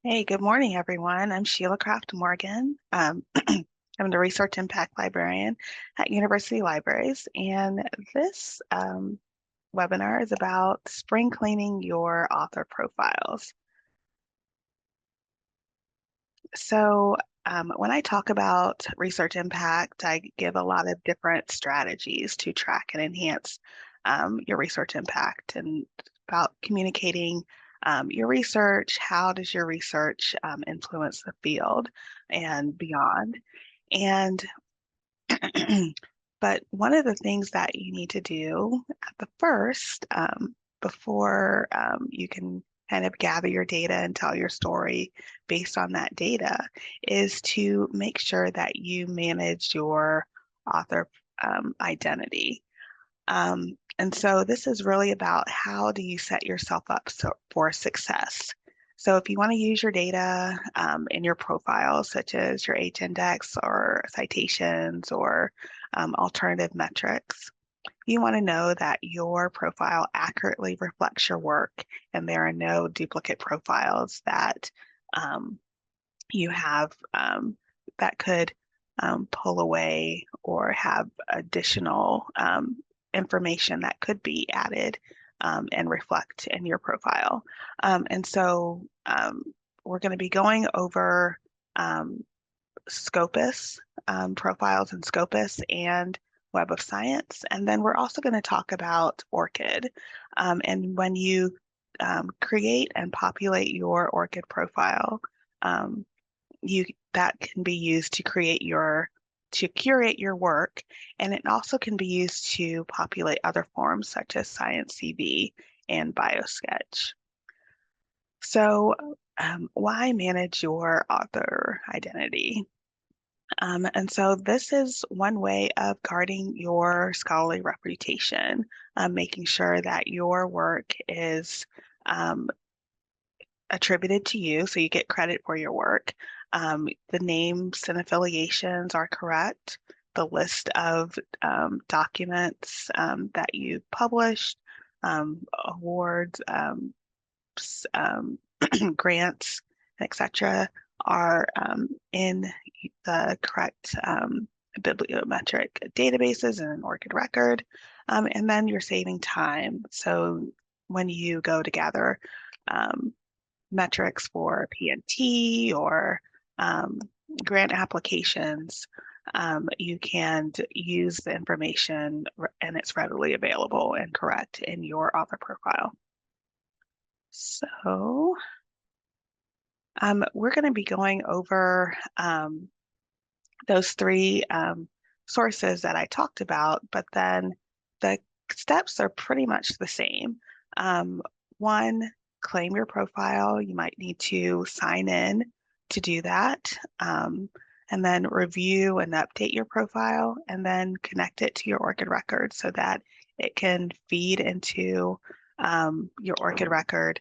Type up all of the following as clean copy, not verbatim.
Hey, good morning, everyone. I'm Sheila Craft Morgan. I'm the Research Impact Librarian at University Libraries, and this webinar is about spring cleaning your author profiles. So, when I talk about research impact, I give a lot of different strategies to track and enhance your research impact and about communicating your research. How does your research influence the field and beyond? And but one of the things that you need to do at the first, before you can kind of gather your data and tell your story based on that data, is to make sure that you manage your author identity. And so this is really about how do you set yourself up for success. So if you want to use your data in your profiles, such as your H-index or citations or alternative metrics, you want to know that your profile accurately reflects your work and there are no duplicate profiles that you have that could pull away or have additional information that could be added and reflect in your profile. And so we're going to be going over Scopus, profiles in Scopus and Web of Science. And then we're also going to talk about ORCID. And when you create and populate your ORCID profile, um, you that can be used to curate your work, and it also can be used to populate other forms such as Science CV and BioSketch. So, why manage your author identity? And so this is one way of guarding your scholarly reputation, making sure that your work is um, attributed to you, so you get credit for your work. The names and affiliations are correct. The list of documents that you published, awards, um, grants, etc., are in the correct bibliometric databases and an ORCID record. And then you're saving time. So when you go to gather um, metrics for PNT or um, grant applications, you can use the information and it's readily available and correct in your author profile. So we're going to be going over those three sources that I talked about, but then the steps are pretty much the same. One, claim your profile. You might need to sign in to do that. And then review and update your profile, and then connect it to your ORCID record so that it can feed into your ORCID record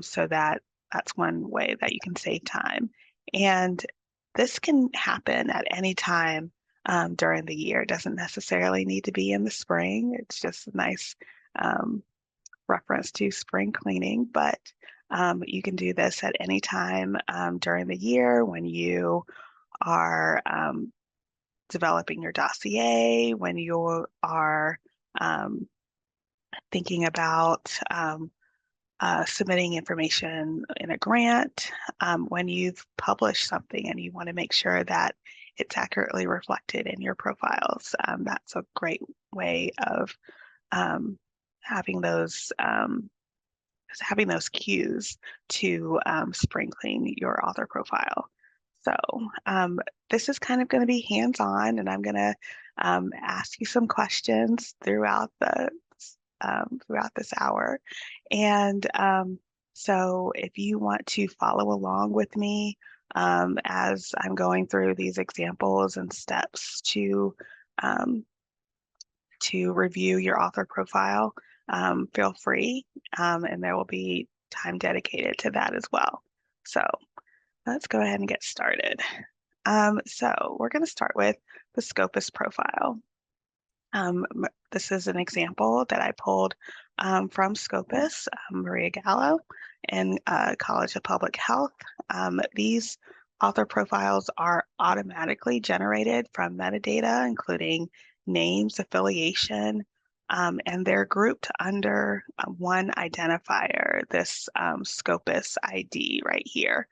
so that that's one way that you can save time. And this can happen at any time during the year. It doesn't necessarily need to be in the spring. It's just a nice um, reference to spring cleaning, but you can do this at any time during the year when you are developing your dossier, when you are um, thinking about submitting information in a grant, when you've published something and you want to make sure that it's accurately reflected in your profiles. That's a great way of um, having those having those cues to spring clean your author profile. So this is kind of going to be hands-on, and I'm going to ask you some questions throughout this hour. And so if you want to follow along with me as I'm going through these examples and steps um, to review your author profile, feel free, and there will be time dedicated to that as well. So let's go ahead and get started. So we're going to start with the Scopus profile. This is an example that I pulled from Scopus, Maria Gallo, in College of Public Health. These author profiles are automatically generated from metadata, including names, affiliation, and they're grouped under one identifier, this Scopus ID right here,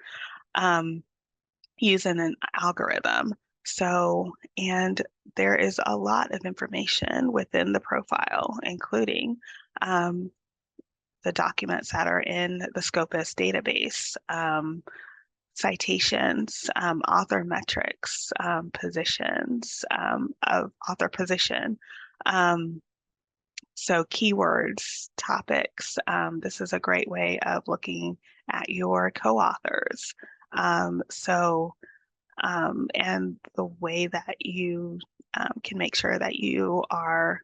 using an algorithm. So, and there is a lot of information within the profile, including the documents that are in the Scopus database, citations, author metrics, positions of author position. So keywords, topics. This is a great way of looking at your co-authors. And the way that you can make sure that you are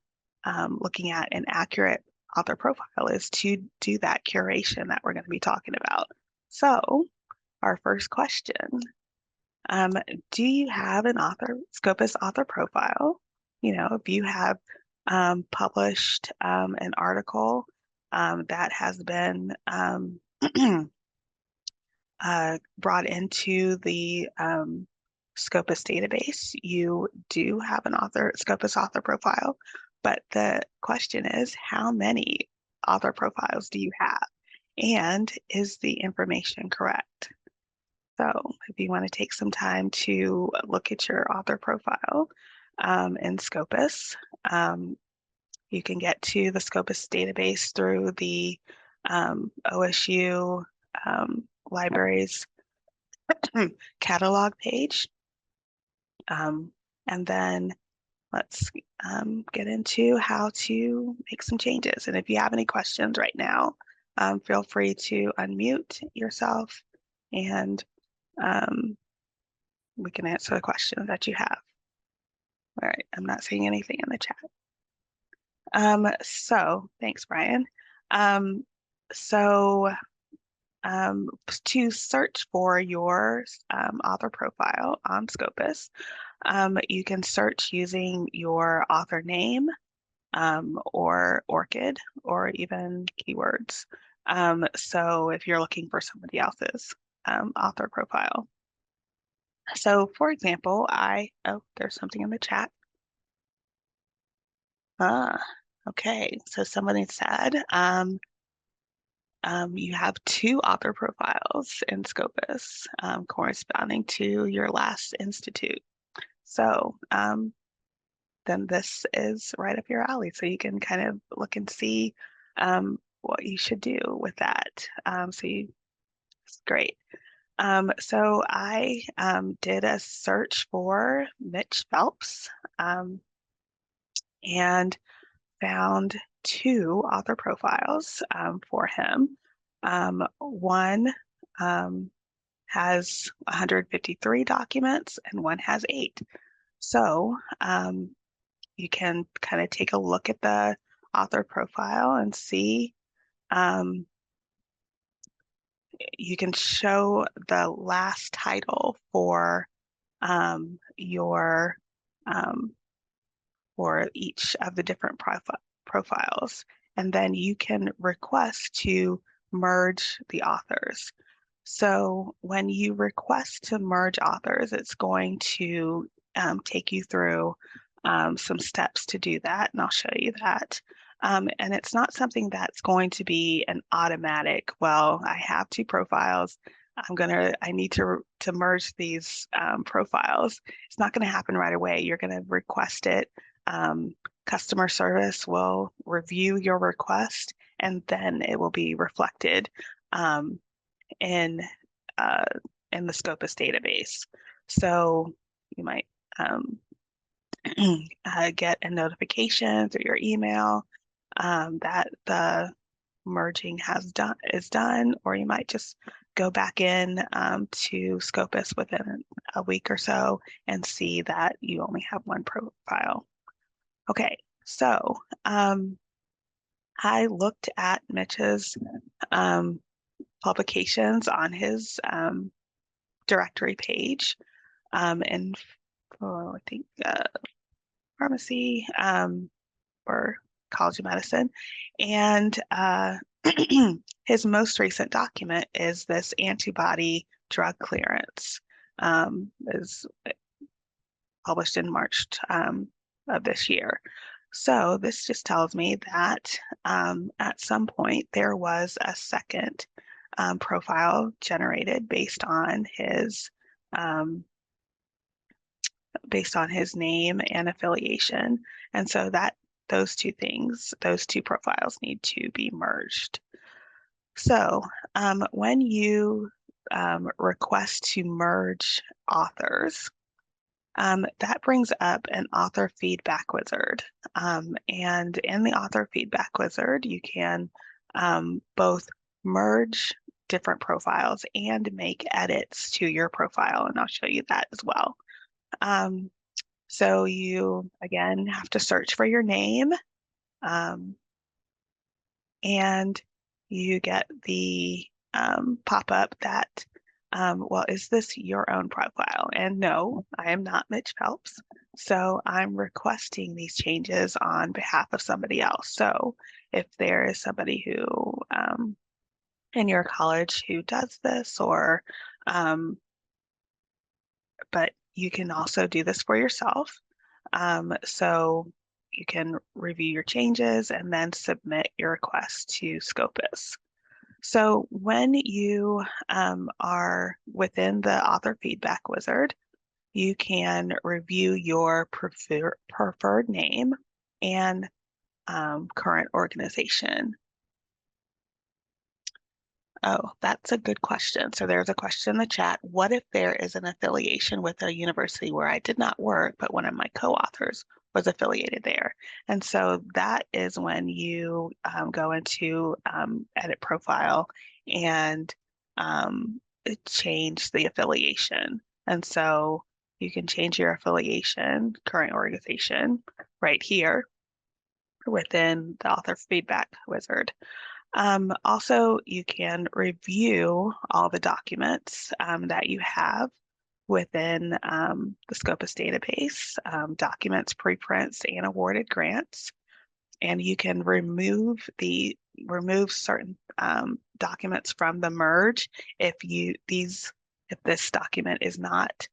looking at an accurate author profile is to do that curation that we're going to be talking about. So our first question, do you have an Scopus author profile? You know, if you have published an article that has been brought into the Scopus database, you do have an Scopus author profile, but the question is, how many author profiles do you have? And is the information correct? So if you want to take some time to look at your author profile in Scopus, you can get to the Scopus database through the OSU libraries catalog page. And then let's get into how to make some changes. And if you have any questions right now, feel free to unmute yourself and we can answer the questions that you have. All right, I'm not seeing anything in the chat. So thanks, Brian. To search for your author profile on Scopus, you can search using your author name or ORCID or even keywords. So if you're looking for somebody else's author profile. So for example, there's something in the chat. Okay, so somebody said, you have 2 author profiles in Scopus corresponding to your last institute. So then this is right up your alley. So you can kind of look and see what you should do with that. It's great. So I did a search for Mitch Phelps and found 2 author profiles for him. One has 153 documents and one has 8. So you can kind of take a look at the author profile and see. You can show the last title for for each of the different profiles, and then you can request to merge the authors. So when you request to merge authors, it's going to take you through some steps to do that, and I'll show you that. And it's not something that's going to be an automatic, well, I have 2 profiles, I need to merge these profiles. It's not going to happen right away. You're going to request it. Customer service will review your request, and then it will be reflected in the Scopus database. So you might get a notification through your email that the merging is done, or you might just go back in to Scopus within a week or so and see that you only have 1 profile. Okay, so I looked at Mitch's publications on his directory page, and I think pharmacy or College of Medicine. And his most recent document is this antibody drug clearance. Is published in March of this year. So this just tells me that at some point there was a second profile generated based on his name and affiliation. And so that those two profiles need to be merged. So when you request to merge authors, that brings up an author feedback wizard. And in the author feedback wizard, you can both merge different profiles and make edits to your profile. And I'll show you that as well. So you, again, have to search for your name. And you get the pop-up that, well, is this your own profile? And no, I am not Mitch Phelps. So I'm requesting these changes on behalf of somebody else. So if there is somebody who in your college who does this, or but you can also do this for yourself. So you can review your changes and then submit your request to Scopus. So when you are within the author feedback wizard, you can review your preferred name and current organization. Oh, that's a good question. So there's a question in the chat. What if there is an affiliation with a university where I did not work, but one of my co-authors was affiliated there? And so that is when you go into edit profile and change the affiliation. And so you can change your affiliation, current organization, right here within the author feedback wizard. Also, you can review all the documents that you have within the Scopus database, documents, preprints, and awarded grants. And you can remove certain documents from the merge if this document is not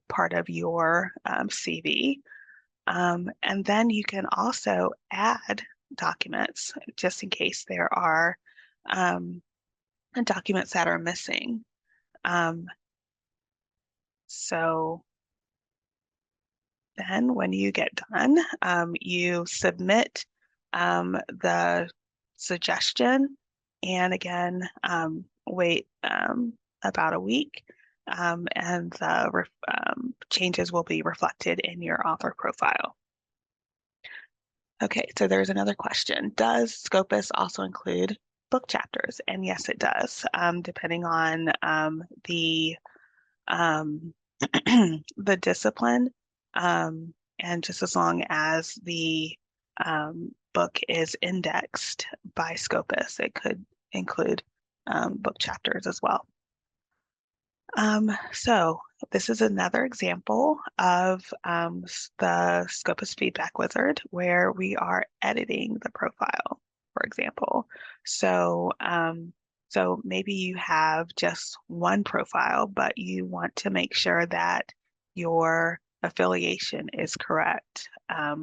part of your CV. And then you can also add documents just in case there are documents that are missing. So then when you get done, you submit the suggestion, and again, wait about a week, and the changes will be reflected in your author profile. Okay, so there's another question. Does Scopus also include book chapters? And yes, it does, depending on the the discipline, and just as long as the book is indexed by Scopus, it could include book chapters as well. So this is another example of the Scopus feedback wizard where we are editing the profile, for example. So, so maybe you have just one profile, but you want to make sure that your affiliation is correct,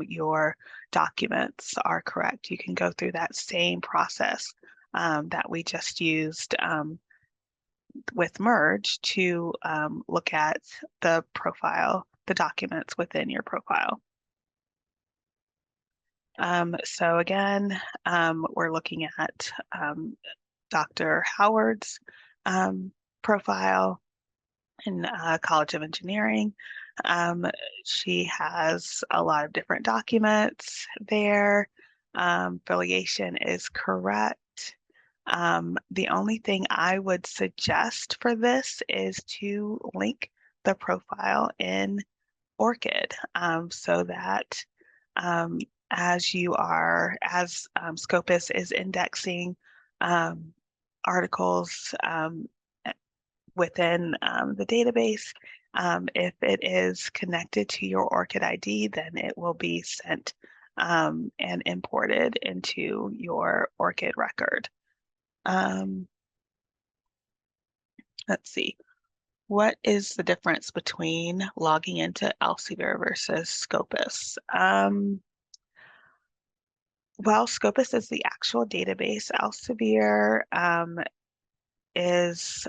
your documents are correct. You can go through that same process that we just used with merge to look at the profile, the documents within your profile. So again, we're looking at Dr. Howard's profile in College of Engineering. She has a lot of different documents there. Affiliation is correct. The only thing I would suggest for this is to link the profile in ORCID so that as Scopus is indexing articles within the database, if it is connected to your ORCID ID, then it will be sent and imported into your ORCID record. Let's see. What is the difference between logging into Elsevier versus Scopus? Well, Scopus is the actual database. Elsevier is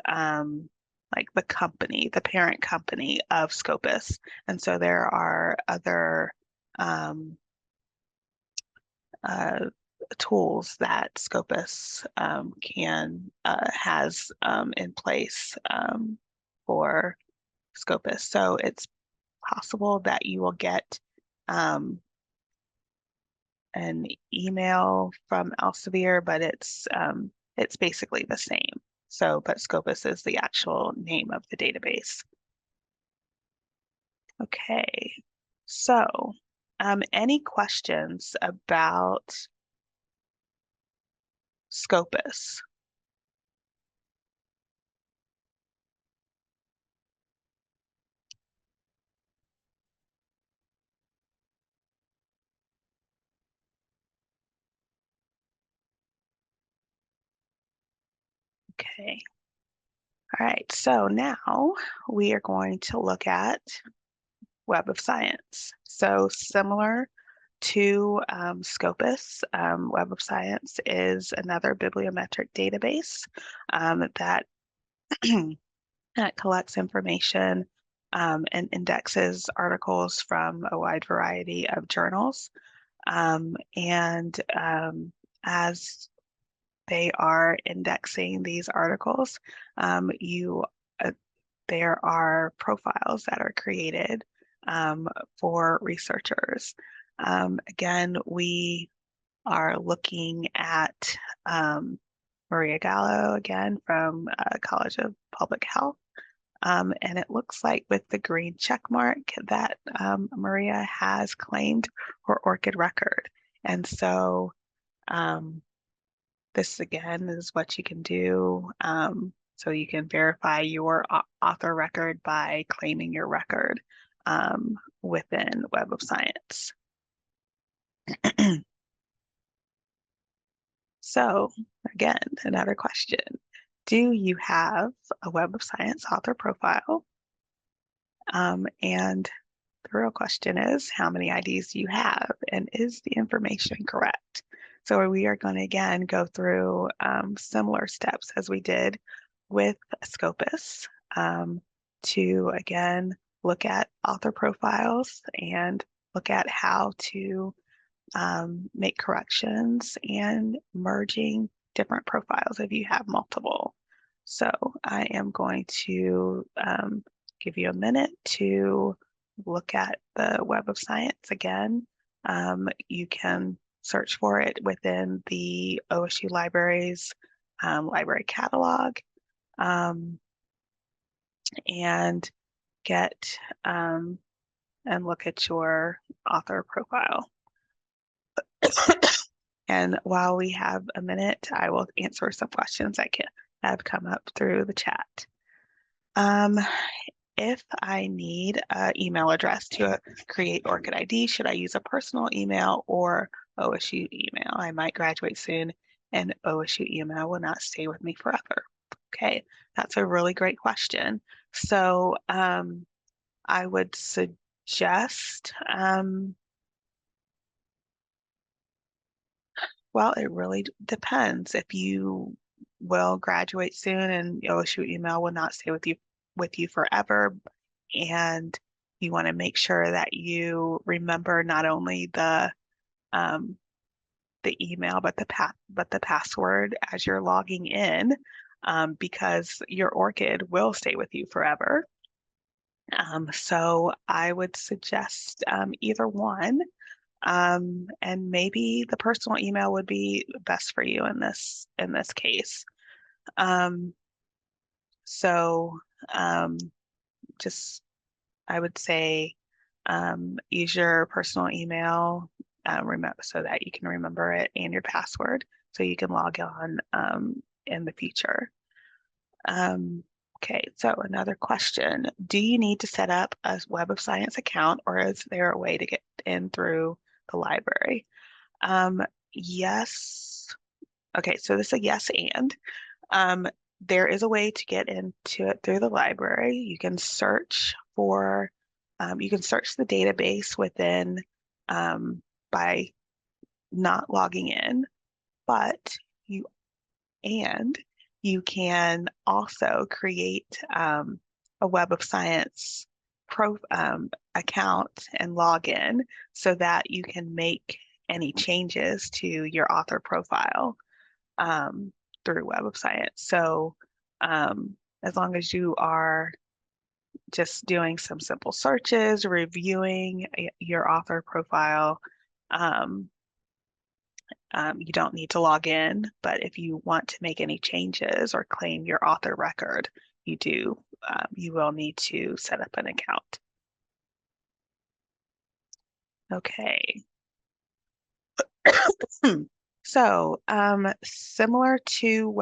like the company, the parent company of Scopus. And so there are other um, uh, tools that Scopus has in place for Scopus. So it's possible that you will get um, an email from Elsevier, but it's basically the same. So, but Scopus is the actual name of the database. Okay, so any questions about Scopus? Okay. All right, so now we are going to look at Web of Science. So similar to Scopus, Web of Science is another bibliometric database that, that collects information and indexes articles from a wide variety of journals. And as they are indexing these articles, you there are profiles that are created for researchers. Again, we are looking at Maria Gallo again from College of Public Health. And it looks like with the green check mark that Maria has claimed her ORCID record. And so this again is what you can do. So you can verify your author record by claiming your record within Web of Science. So again, another question. Do you have a Web of Science author profile? And the real question is, how many IDs do you have? And is the information correct? So we are going to again go through similar steps as we did with Scopus to again look at author profiles and look at how to make corrections and merging different profiles if you have multiple. So I am going to give you a minute to look at the Web of Science again. You can search for it within the OSU Libraries library catalog and get and look at your author profile. And while we have a minute, I will answer some questions that have come up through the chat. If I need an email address to create ORCID ID, should I use a personal email or OSU email? I might graduate soon and OSU email will not stay with me forever. Okay, that's a really great question. So I would suggest, well, it really depends. If you will graduate soon and OSU email will not stay with you forever, and you want to make sure that you remember not only the email but the password as you're logging in, because your ORCID will stay with you forever. So I would suggest either one. And maybe the personal email would be best for you in this case. So just I would say use your personal email so that you can remember it and your password so you can log on in the future. Okay, so another question. Do you need to set up a Web of Science account or is there a way to get in through the library. Yes. Okay, so this is a yes and. Um, there is a way to get into it through the library. You can search the database within by not logging in, but you and you can also create a Web of Science account and log in so that you can make any changes to your author profile um, through Web of Science. So as long as you are just doing some simple searches, reviewing your author profile, um, you don't need to log in, but if you want to make any changes or claim your author record, you will need to set up an account. Okay. So, similar to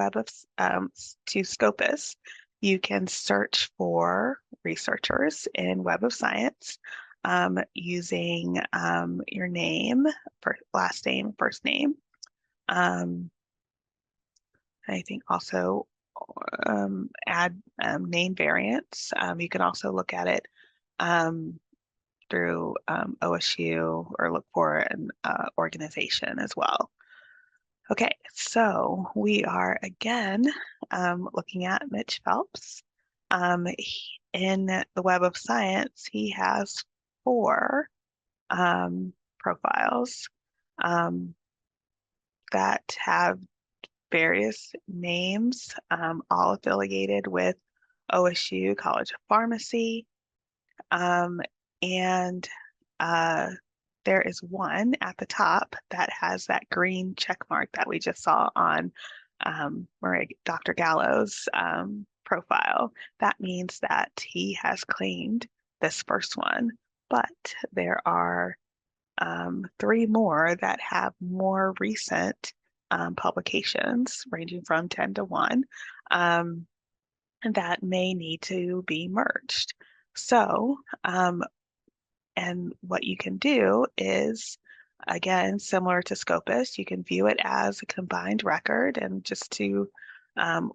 to Scopus, you can search for researchers in Web of Science using your name, last name, first name. I think also add name variants. You can also look at it through OSU or look for an organization as well. Okay, so we are again looking at Mitch Phelps. In the Web of Science, he has 4 profiles that have various names, all affiliated with OSU College of Pharmacy. And there is one at the top that has that green check mark that we just saw on Dr. Gallo's profile. That means that he has claimed this first one, but there are 3 more that have more recent publications ranging from 10 to 1 that may need to be merged. So, and what you can do is, again, similar to Scopus, you can view it as a combined record and just to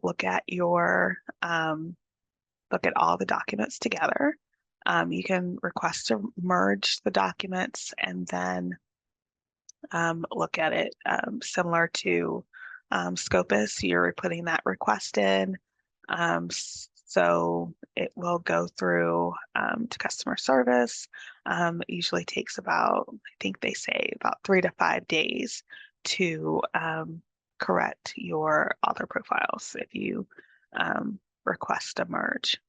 look at all the documents together. You can request to merge the documents and then look at it similar to Scopus. You're putting that request in. So it will go through to customer service. It usually takes about, I think they say about 3 to 5 days to correct your author profiles if you request a merge.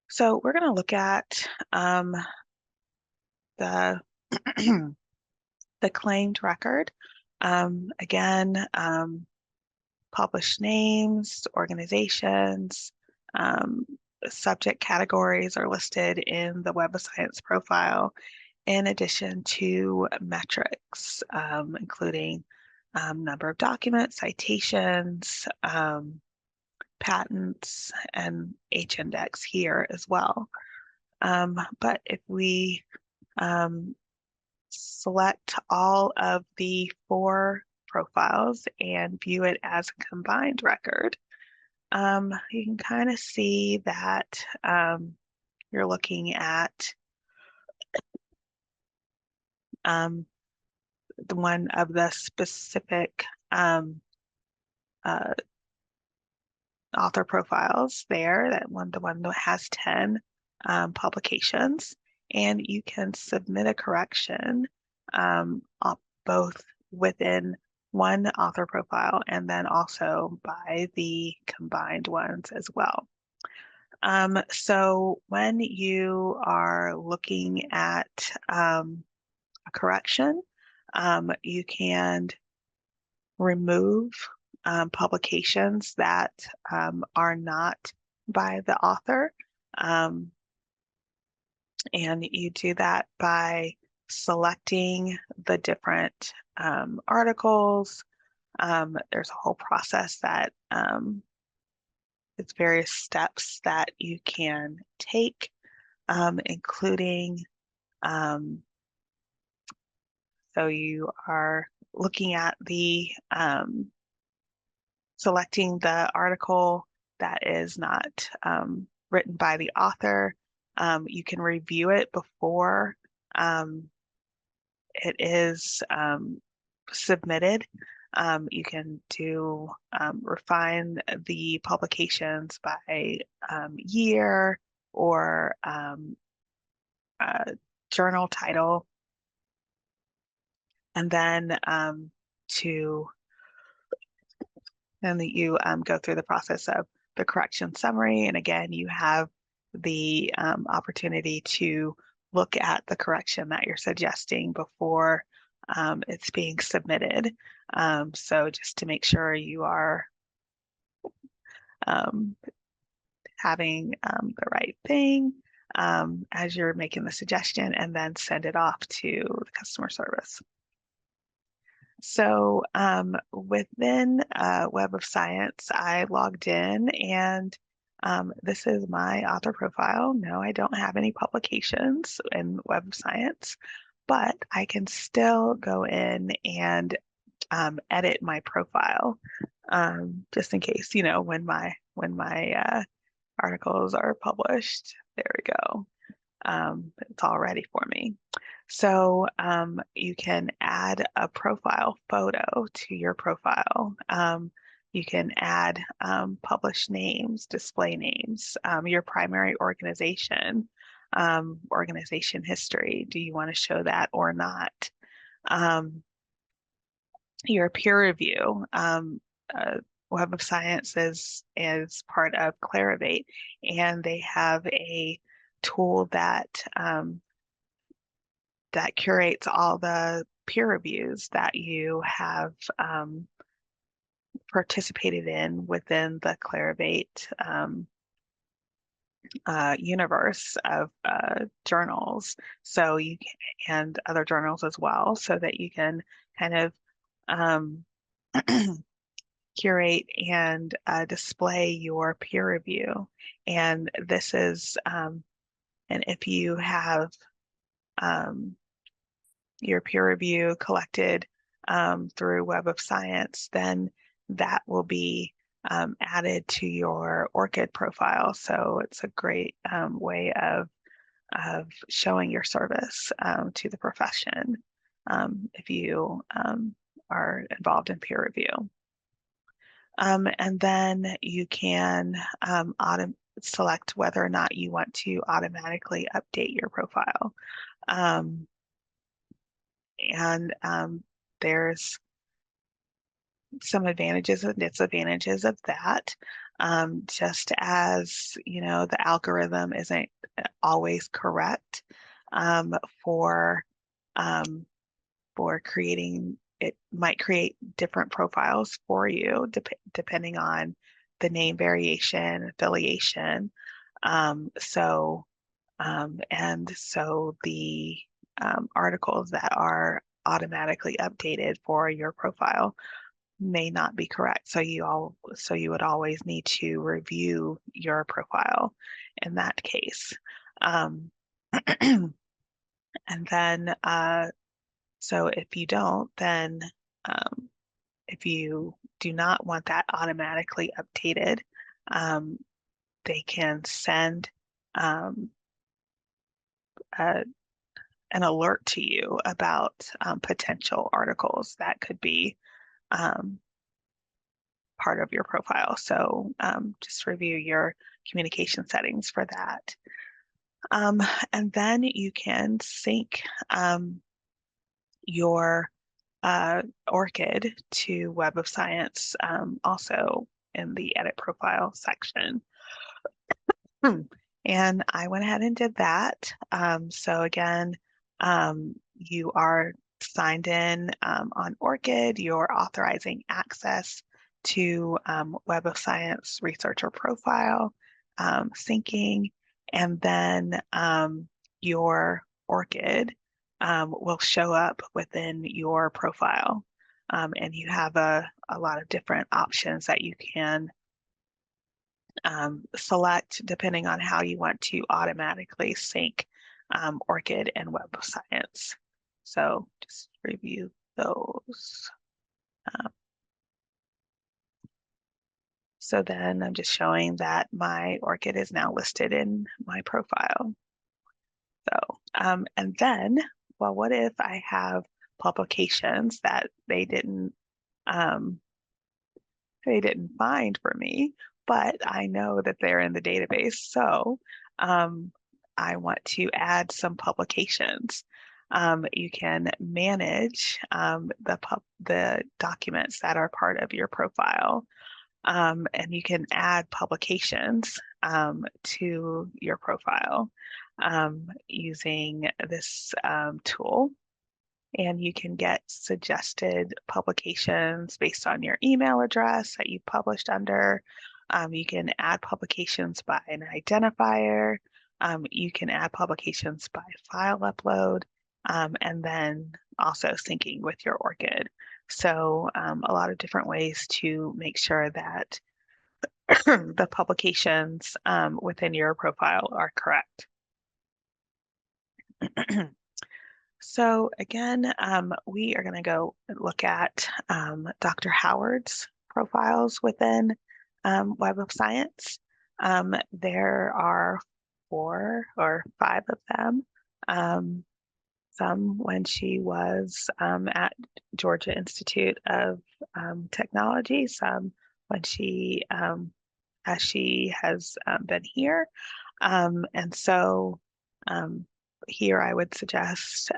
So we're going to look at the the claimed record. Again, published names, organizations, subject categories are listed in the Web of Science profile, in addition to metrics, including number of documents, citations, patents, and H-index here as well. But if we select all of the 4 profiles and view it as a combined record, you can kind of see that you're looking at the one of the specific author profiles there, the one that has 10 publications, and you can submit a correction both within one author profile and then also by the combined ones as well. So when you are looking at a correction, you can remove publications that are not by the author. And you do that by selecting the different articles. There's a whole process that it's various steps that you can take, including So you are looking at the selecting the article that is not written by the author. You can review it before it is submitted. You can do refine the publications by year or journal title, and then to and you go through the process of the correction summary. And again, you have the opportunity to look at the correction that you're suggesting before it's being submitted. So just to make sure you are um, having the right thing as you're making the suggestion, and then send it off to the customer service. So within Web of Science, I logged in, and this is my author profile. No, I don't have any publications in Web of Science, but I can still go in and edit my profile just in case, when my articles are published. There we go. It's all ready for me. So you can add a profile photo to your profile. You can add published names, display names, your primary organization, organization history. Do you want to show that or not? Your peer review. Web of Science is part of Clarivate, and they have a tool that that curates all the peer reviews that you have participated in within the Clarivate universe of journals. So you can, and other journals as well, so that you can kind of curate and display your peer review. And this is, and if you have your peer review collected through Web of Science, then that will be added to your ORCID profile. So it's a great way of showing your service to the profession if you are involved in peer review. And then you can select whether or not you want to automatically update your profile. And there's some advantages and disadvantages of that. Just as, the algorithm isn't always correct for creating, it might create different profiles for you depending on the name variation, affiliation. And so the articles that are automatically updated for your profile may not be correct. So you would always need to review your profile in that case. And then so if you don't, then if you do not want that automatically updated, they can send an alert to you about potential articles that could be part of your profile. So just review your communication settings for that. And then you can sync your ORCID to Web of Science also in the Edit Profile section. And I went ahead and did that. So again, you are signed in on ORCID, you're authorizing access to Web of Science researcher profile, syncing, and then your ORCID will show up within your profile. And you have a lot of different options that you can select depending on how you want to automatically sync ORCID and Web of Science. So just review those. So then I'm just showing that my ORCID is now listed in my profile. So, and then, well, what if I have publications that um, they didn't find for me, but I know that they're in the database. So, um, I want to add some publications. You can manage the documents that are part of your profile. And you can add publications to your profile using this tool. And you can get suggested publications based on your email address that you published under. You can add publications by an identifier. You can add publications by file upload, and then also syncing with your ORCID. So a lot of different ways to make sure that the publications within your profile are correct. So again, we are going to go look at Dr. Howard's profiles within Web of Science. There are 4 or 5 of them. Some when she was at Georgia Institute of Technology, some when as she has been here. And so here I would suggest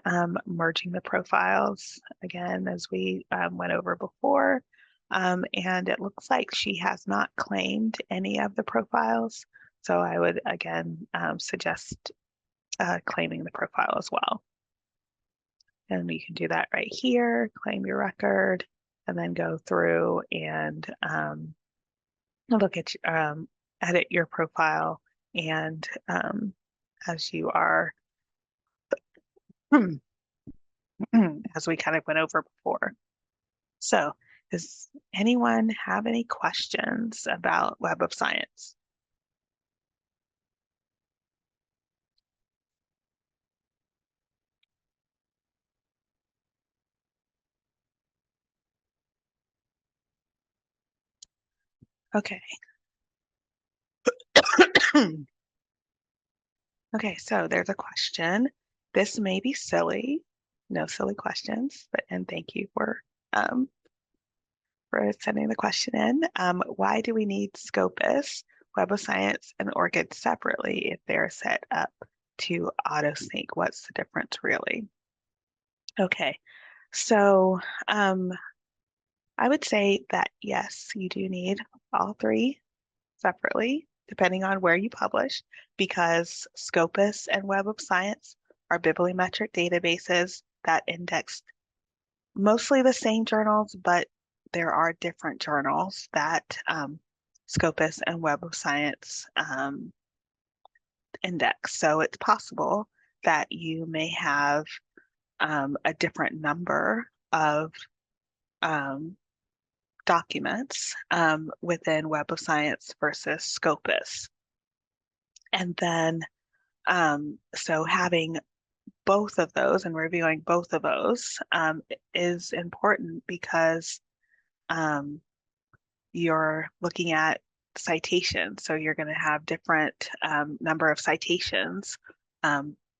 merging the profiles again, as we went over before. And it looks like she has not claimed any of the profiles. So I would again suggest claiming the profile as well. And you can do that right here, claim your record, and then go through and look at edit your profile, and as you are as we kind of went over before. So does anyone have any questions about Web of Science? Okay. Okay, so there's a question. This may be silly, no silly questions, but and thank you for sending the question in. Why do we need Scopus, Web of Science, and ORCID separately if they're set up to auto sync? What's the difference really? Okay, so I would say that yes, you do need all 3 separately, depending on where you publish, because Scopus and Web of Science are bibliometric databases that index mostly the same journals, but there are different journals that Scopus and Web of Science index. So it's possible that you may have a different number of documents within Web of Science versus Scopus. And then, so having both of those and reviewing both of those is important because you're looking at citations. So you're going to have different number of citations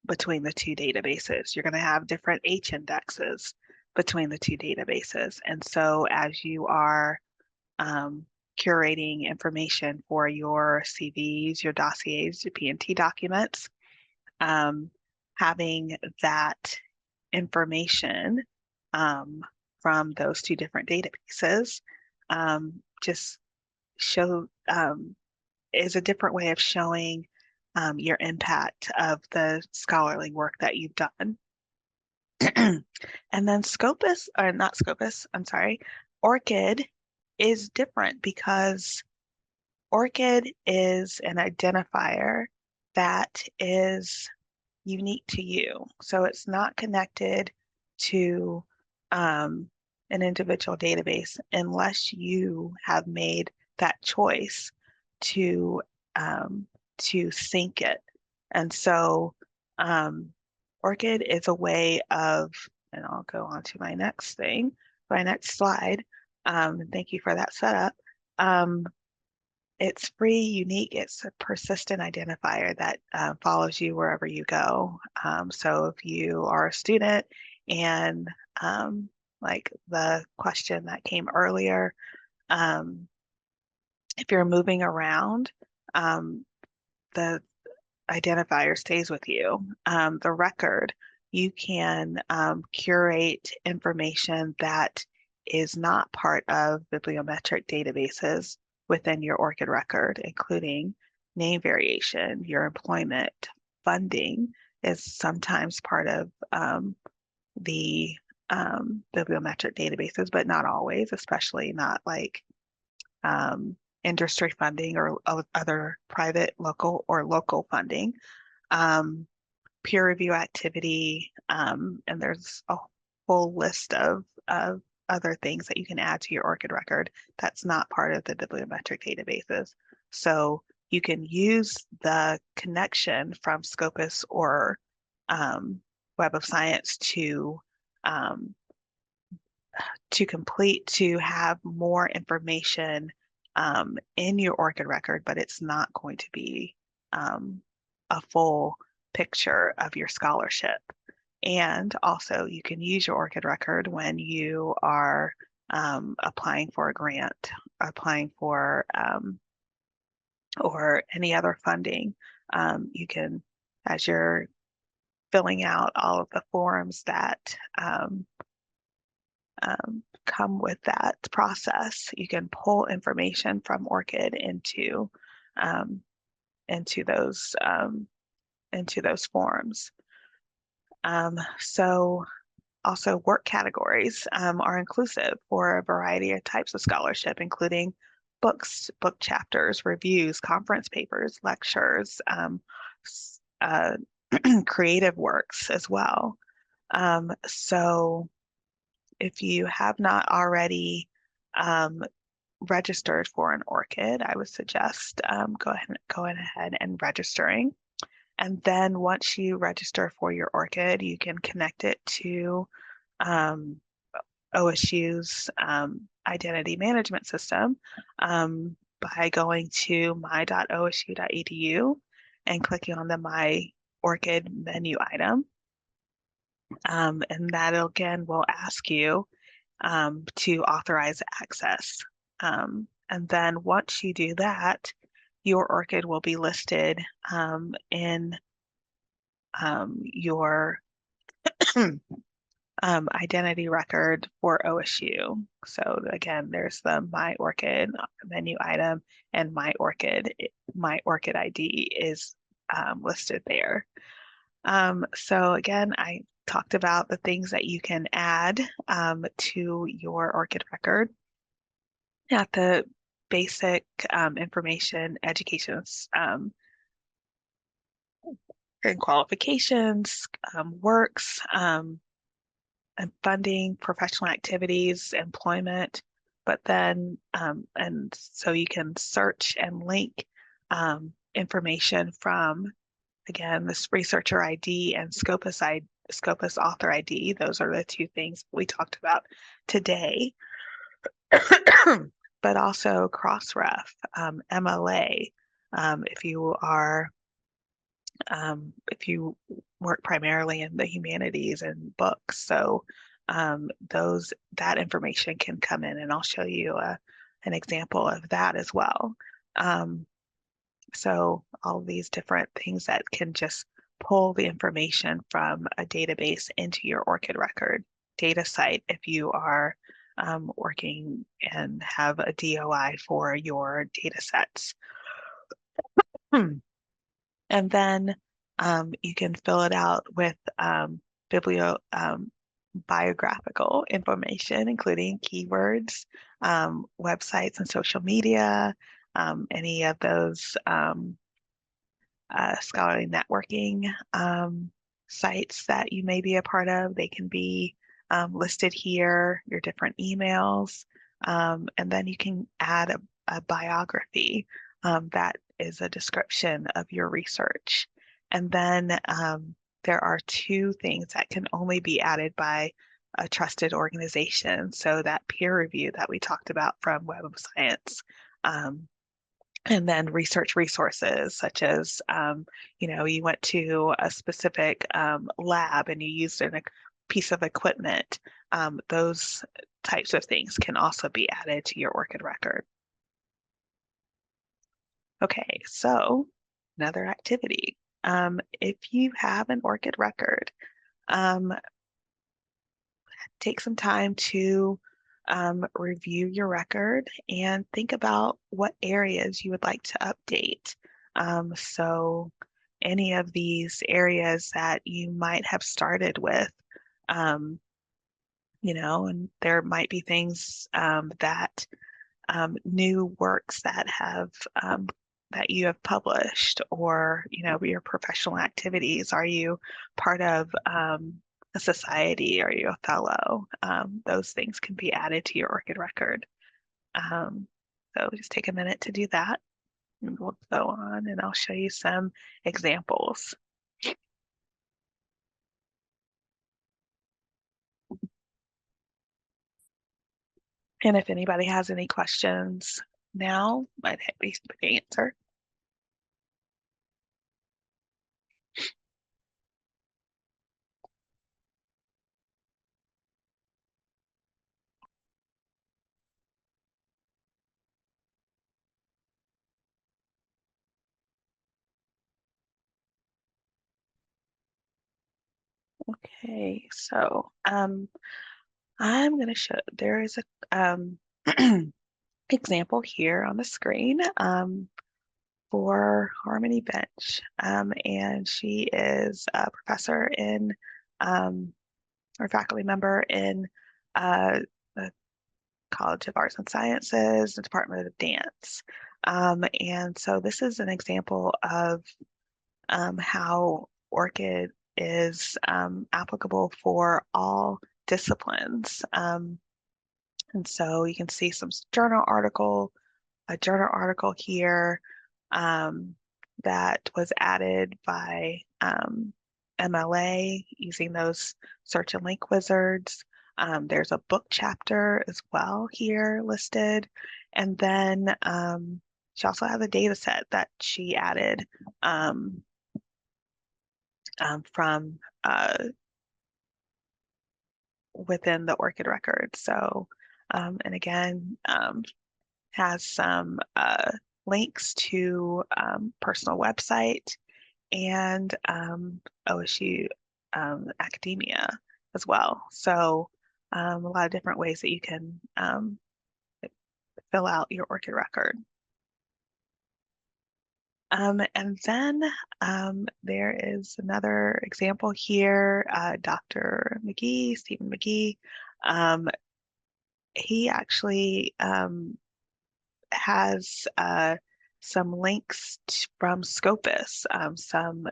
between the 2 databases. You're going to have different H indexes between the 2 databases. And so as you are curating information for your CVs, your dossiers, your P&T documents, having that information from those 2 different databases just is a different way of showing your impact of the scholarly work that you've done. And then Scopus, or not Scopus, I'm sorry, ORCID is different because ORCID is an identifier that is unique to you. So it's not connected to an individual database unless you have made that choice to sync it. And so ORCID is a way of and I'll go on to my next slide. Thank you for that setup. It's free, unique, it's a persistent identifier that follows you wherever you go. So if you are a student and like the question that came earlier, if you're moving around, the identifier stays with you. The record, you can curate information that is not part of bibliometric databases within your ORCID record, including name variation, your employment, funding is sometimes part of the bibliometric databases, but not always, especially not like industry funding or other private, local funding. Peer review activity, and there's a whole list of other things that you can add to your ORCID record that's not part of the bibliometric databases. So you can use the connection from Scopus or Web of Science to have more information in your ORCID record, but it's not going to be a full picture of your scholarship. And also you can use your ORCID record when you are applying for a grant, applying for or any other funding. You can, as you're filling out all of the forms that come with that process, you can pull information from ORCID into those forms. So also work categories are inclusive for a variety of types of scholarship, including books, book chapters, reviews, conference papers, lectures, creative works as well. So if you have not already registered for an ORCID, I would suggest going ahead and registering. And then once you register for your ORCID, you can connect it to OSU's identity management system by going to my.osu.edu and clicking on the My ORCID menu item. And that again will ask you to authorize access. And then once you do that, your ORCID will be listed in your identity record for OSU. So again, there's the My ORCID menu item, and My ORCID ID is listed there. So again, I talked about the things that you can add to your ORCID record. At the basic information, education and qualifications, works, and funding, professional activities, employment, but then, and so you can search and link information from, again, this researcher ID and Scopus author ID. Those are the two things we talked about today. But also Crossref, MLA, if you work primarily in the humanities and books. So that information can come in, and I'll show you an example of that as well. So all these different things that can just pull the information from a database into your ORCID record data site if you are working and have a DOI for your data sets. And then you can fill it out with biographical information, including keywords, websites and social media, any of those scholarly networking sites that you may be a part of. They can be listed here, your different emails, and then you can add a biography that is a description of your research. And then there are two things that can only be added by a trusted organization. So that peer review that we talked about from Web of Science, and then research resources such as, you went to a specific lab and you used a piece of equipment. Those types of things can also be added to your ORCID record. Okay, so another activity. If you have an ORCID record, take some time to review your record and think about what areas you would like to update. So any of these areas that you might have started with, um, and there might be things that new works that you have published, or your professional activities. Are you part of a society? Are you a fellow? Those things can be added to your ORCID record. So just take a minute to do that, and we'll go on and I'll show you some examples. And if anybody has any questions now, I'd be happy to answer. Okay, so I'm going to show, there is a example here on the screen for Harmony Bench. And she is a professor or faculty member in the College of Arts and Sciences, the Department of Dance. And so this is an example of how ORCID is applicable for all disciplines. And so you can see a journal article here that was added by MLA using those search and link wizards. There's a book chapter as well here listed. And then she also has a data set that she added from within the ORCID record. So, and again, has some links to personal website and OSU academia as well. So a lot of different ways that you can fill out your ORCID record. And then there is another example here, Dr. McGee, Stephen McGee. He actually has some links from Scopus, some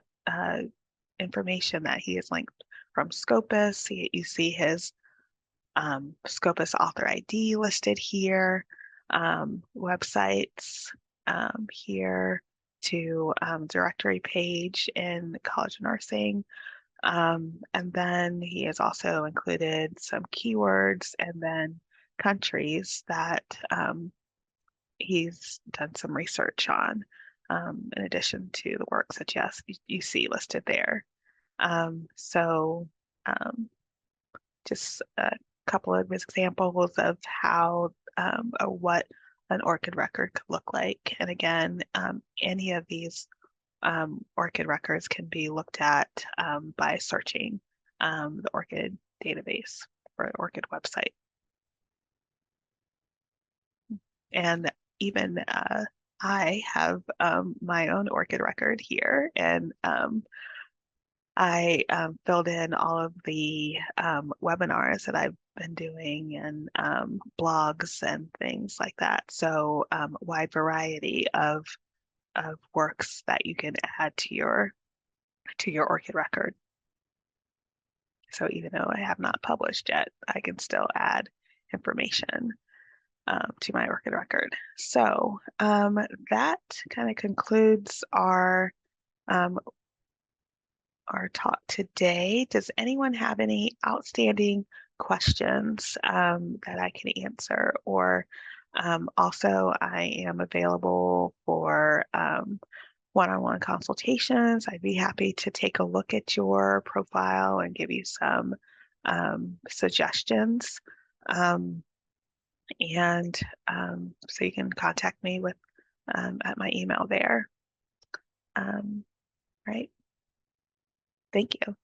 information that he has linked from Scopus. You see his Scopus author ID listed here, websites here to directory page in the College of Nursing. And then he has also included some keywords and then countries that he's done some research on, in addition to the works that you see listed there. So just a couple of examples of how or what an ORCID record could look like. And again, any of these ORCID records can be looked at by searching the ORCID database or the ORCID website. And even I have my own ORCID record here, and I filled in all of the webinars that I've been doing and blogs and things like that. So wide variety of works that you can add to your ORCID record. So even though I have not published yet, I can still add information to my ORCID record. So that kind of concludes our our talk today. Does anyone have any outstanding questions that I can answer? Or also, I am available for one-on-one consultations. I'd be happy to take a look at your profile and give you some suggestions. And so you can contact me with at my email there. Right. Thank you.